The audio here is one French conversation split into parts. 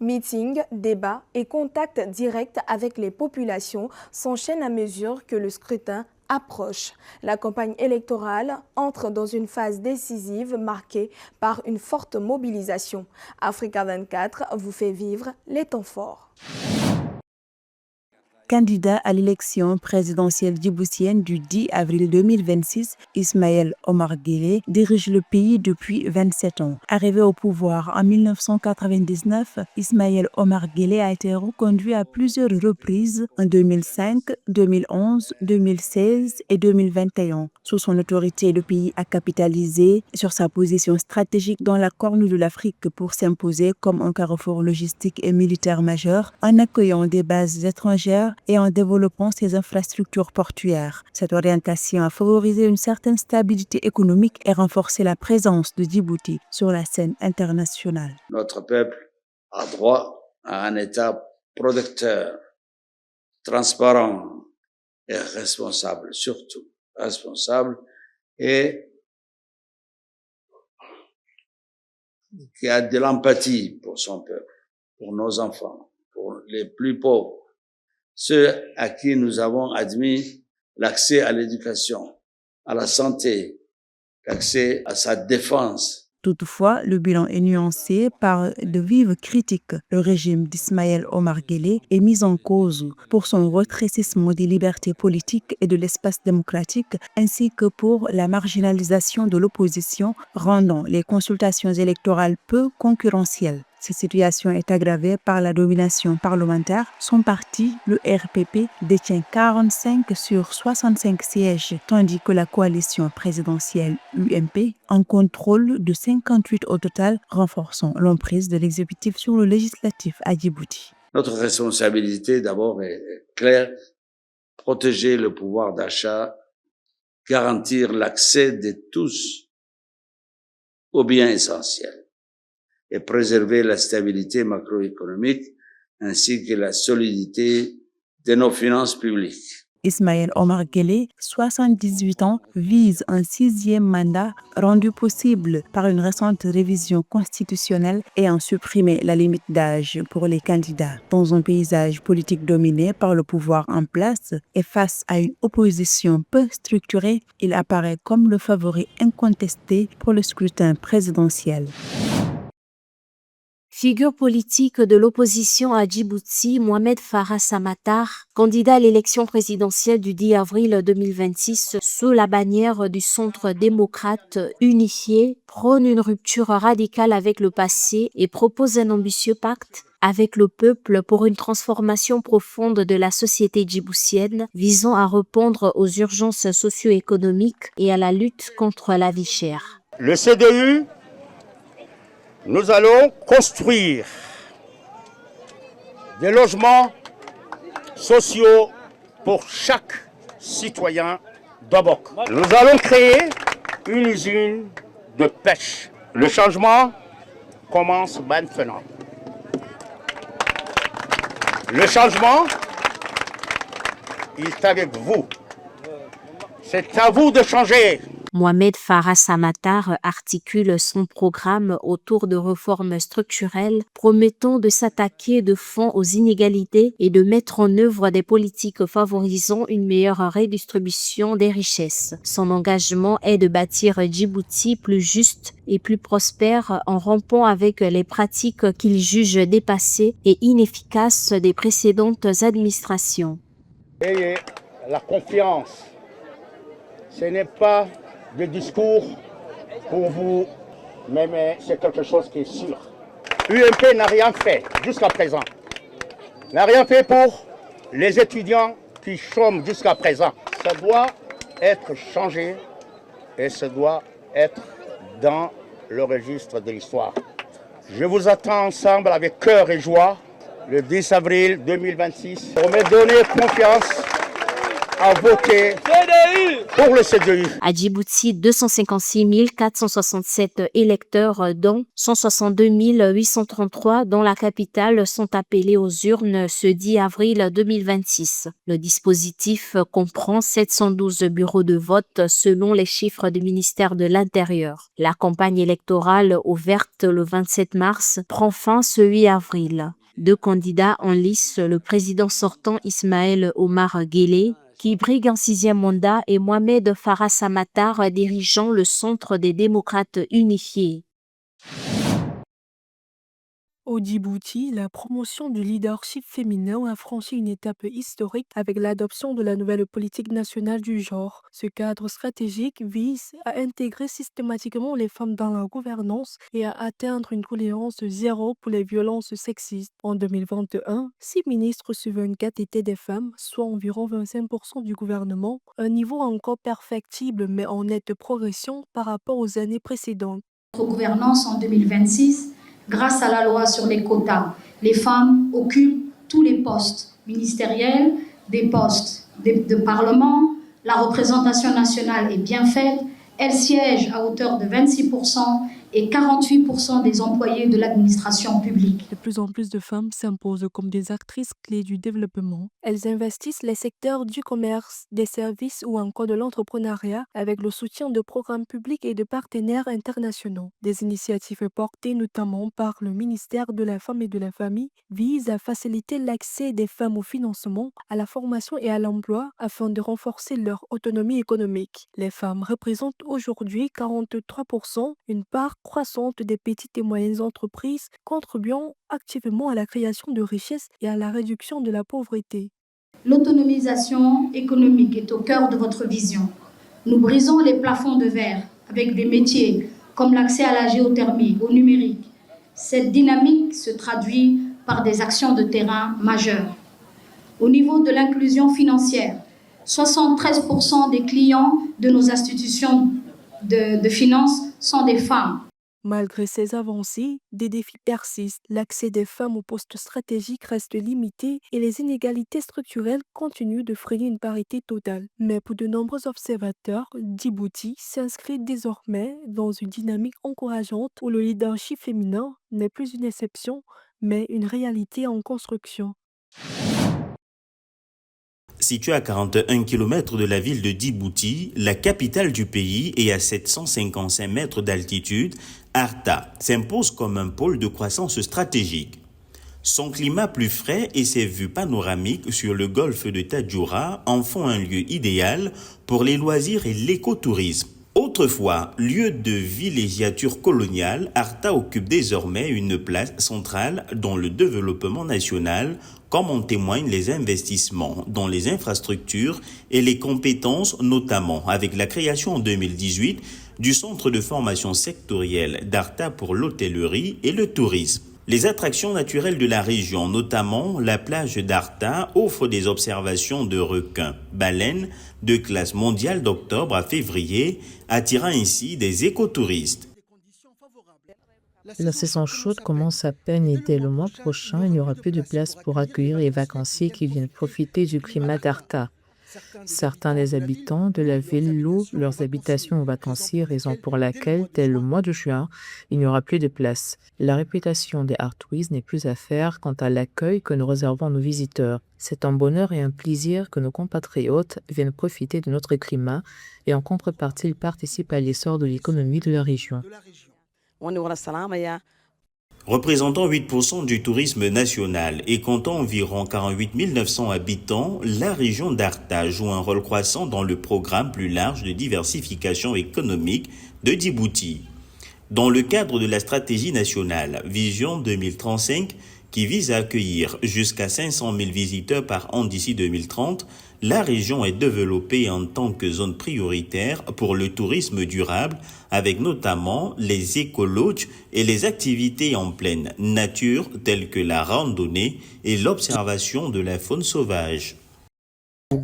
Meetings, débats et contacts directs avec les populations s'enchaînent à mesure que le scrutin approche. La campagne électorale entre dans une phase décisive marquée par une forte mobilisation. Africa 24 vous fait vivre les temps forts. Candidat à l'élection présidentielle djiboutienne du 10 avril 2026, Ismaël Omar Guelleh dirige le pays depuis 27 ans. Arrivé au pouvoir en 1999, Ismaël Omar Guelleh a été reconduit à plusieurs reprises en 2005, 2011, 2016 et 2021. Sous son autorité, le pays a capitalisé sur sa position stratégique dans la Corne de l'Afrique pour s'imposer comme un carrefour logistique et militaire majeur en accueillant des bases étrangères et en développant ses infrastructures portuaires. Cette orientation a favorisé une certaine stabilité économique et renforcé la présence de Djibouti sur la scène internationale. Notre peuple a droit à un État protecteur, transparent et responsable, surtout responsable, et qui a de l'empathie pour son peuple, pour nos enfants, pour les plus pauvres, ceux à qui nous avons admis l'accès à l'éducation, à la santé, l'accès à sa défense. Toutefois, le bilan est nuancé par de vives critiques. Le régime d'Ismaël Omar Guelleh est mis en cause pour son rétrécissement des libertés politiques et de l'espace démocratique, ainsi que pour la marginalisation de l'opposition, rendant les consultations électorales peu concurrentielles. Cette situation est aggravée par la domination parlementaire. Son parti, le RPP, détient 45 sur 65 sièges, tandis que la coalition présidentielle UMP en contrôle de 58 au total, renforçant l'emprise de l'exécutif sur le législatif à Djibouti. Notre responsabilité d'abord est claire, protéger le pouvoir d'achat, garantir l'accès de tous aux biens essentiels et préserver la stabilité macroéconomique ainsi que la solidité de nos finances publiques. Ismaël Omar Guelleh, 78 ans, vise un 6e mandat rendu possible par une récente révision constitutionnelle ayant supprimé la limite d'âge pour les candidats. Dans un paysage politique dominé par le pouvoir en place et face à une opposition peu structurée, il apparaît comme le favori incontesté pour le scrutin présidentiel. Figure politique de l'opposition à Djibouti, Mohamed Farah Samatar, candidat à l'élection présidentielle du 10 avril 2026 sous la bannière du Centre démocrate unifié, prône une rupture radicale avec le passé et propose un ambitieux pacte avec le peuple pour une transformation profonde de la société djiboutienne visant à répondre aux urgences socio-économiques et à la lutte contre la vie chère. Le CDU, nous allons construire des logements sociaux pour chaque citoyen d'Obok. Nous allons créer une usine de pêche. Le changement commence maintenant. Le changement, il est avec vous. C'est à vous de changer. Mohamed Farah Samatar articule son programme autour de réformes structurelles promettant de s'attaquer de fond aux inégalités et de mettre en œuvre des politiques favorisant une meilleure redistribution des richesses. Son engagement est de bâtir Djibouti plus juste et plus prospère en rompant avec les pratiques qu'il juge dépassées et inefficaces des précédentes administrations. Ayez la confiance. Ce n'est pas des discours pour vous, mais c'est quelque chose qui est sûr. UMP n'a rien fait jusqu'à présent. N'a rien fait pour les étudiants qui chôment jusqu'à présent. Ça doit être changé et ça doit être dans le registre de l'histoire. Je vous attends ensemble avec cœur et joie le 10 avril 2026 pour me donner confiance à voter pour le CDI. À Djibouti, 256 467 électeurs, dont 162 833 dans la capitale, sont appelés aux urnes ce 10 avril 2026. Le dispositif comprend 712 bureaux de vote selon les chiffres du ministère de l'Intérieur. La campagne électorale ouverte le 27 mars prend fin ce 8 avril. 2 candidats en lice, le président sortant Ismaël Omar Guelleh, qui brigue un 6e mandat, et Mohamed Farah Samatar, dirigeant le Centre des démocrates unifiés. Au Djibouti, la promotion du leadership féminin a franchi une étape historique avec l'adoption de la nouvelle politique nationale du genre. Ce cadre stratégique vise à intégrer systématiquement les femmes dans la gouvernance et à atteindre une tolérance zéro pour les violences sexistes. En 2021, 6 ministres sur 24 étaient des femmes, soit environ 25% du gouvernement, un niveau encore perfectible mais en nette progression par rapport aux années précédentes. Notre gouvernance en 2026, grâce à la loi sur les quotas, les femmes occupent tous les postes ministériels, des postes de parlement. La représentation nationale est bien faite. Elles siègent à hauteur de 26% et 48% des employés de l'administration publique. De plus en plus de femmes s'imposent comme des actrices clés du développement. Elles investissent les secteurs du commerce, des services ou encore de l'entrepreneuriat avec le soutien de programmes publics et de partenaires internationaux. Des initiatives portées notamment par le ministère de la Femme et de la Famille visent à faciliter l'accès des femmes au financement, à la formation et à l'emploi afin de renforcer leur autonomie économique. Les femmes représentent aujourd'hui 43%, une part croissante des petites et moyennes entreprises, contribuant activement à la création de richesses et à la réduction de la pauvreté. L'autonomisation économique est au cœur de votre vision. Nous brisons les plafonds de verre avec des métiers comme l'accès à la géothermie, au numérique. Cette dynamique se traduit par des actions de terrain majeures. Au niveau de l'inclusion financière, 73% des clients de nos institutions de finances sont des femmes. Malgré ces avancées, des défis persistent. L'accès des femmes aux postes stratégiques reste limité et les inégalités structurelles continuent de freiner une parité totale. Mais pour de nombreux observateurs, Djibouti s'inscrit désormais dans une dynamique encourageante où le leadership féminin n'est plus une exception, mais une réalité en construction. Située à 41 km de la ville de Djibouti, la capitale du pays et à 755 mètres d'altitude, Arta s'impose comme un pôle de croissance stratégique. Son climat plus frais et ses vues panoramiques sur le golfe de Tadjoura en font un lieu idéal pour les loisirs et l'écotourisme. Autrefois, lieu de villégiature coloniale, Arta occupe désormais une place centrale dans le développement national, comme en témoignent les investissements dans les infrastructures et les compétences, notamment avec la création en 2018 du centre de formation sectorielle d'Arta pour l'hôtellerie et le tourisme. Les attractions naturelles de la région, notamment la plage d'Arta, offrent des observations de requins, baleines de classe mondiale d'octobre à février, attirant ainsi des écotouristes. La saison chaude commence à peine et dès le mois prochain, il n'y aura plus de place pour accueillir les vacanciers qui viennent profiter du climat d'Arta. Certains des habitants de la ville louent leurs habitations aux vacanciers, raison pour laquelle, dès le mois de juin, il n'y aura plus de place. La réputation des Artois n'est plus à faire quant à l'accueil que nous réservons à nos visiteurs. C'est un bonheur et un plaisir que nos compatriotes viennent profiter de notre climat et en contrepartie, ils participent à l'essor de l'économie de la région. Représentant 8% du tourisme national et comptant environ 48 900 habitants, la région d'Arta joue un rôle croissant dans le programme plus large de diversification économique de Djibouti. Dans le cadre de la stratégie nationale Vision 2035, qui vise à accueillir jusqu'à 500 000 visiteurs par an d'ici 2030, la région est développée en tant que zone prioritaire pour le tourisme durable, avec notamment les écologes et les activités en pleine nature telles que la randonnée et l'observation de la faune sauvage. Le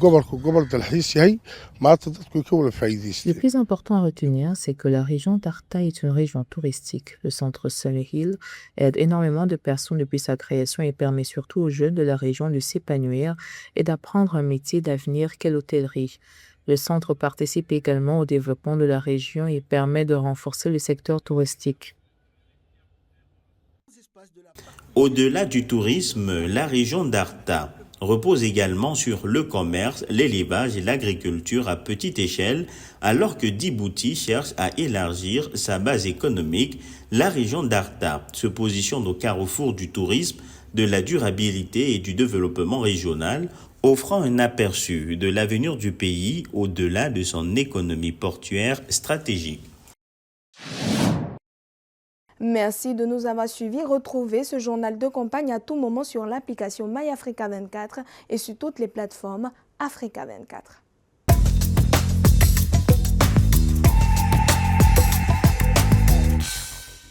plus important à retenir, c'est que la région d'Arta est une région touristique. Le centre Saleh Hill aide énormément de personnes depuis sa création et permet surtout aux jeunes de la région de s'épanouir et d'apprendre un métier d'avenir qu'est l'hôtellerie. Le centre participe également au développement de la région et permet de renforcer le secteur touristique. Au-delà du tourisme, la région d'Arta repose également sur le commerce, l'élevage et l'agriculture à petite échelle, alors que Djibouti cherche à élargir sa base économique. La région d'Arta se positionne au carrefour du tourisme, de la durabilité et du développement régional, offrant un aperçu de l'avenir du pays au-delà de son économie portuaire stratégique. Merci de nous avoir suivis. Retrouvez ce journal de campagne à tout moment sur l'application MyAfrica 24 et sur toutes les plateformes Africa 24.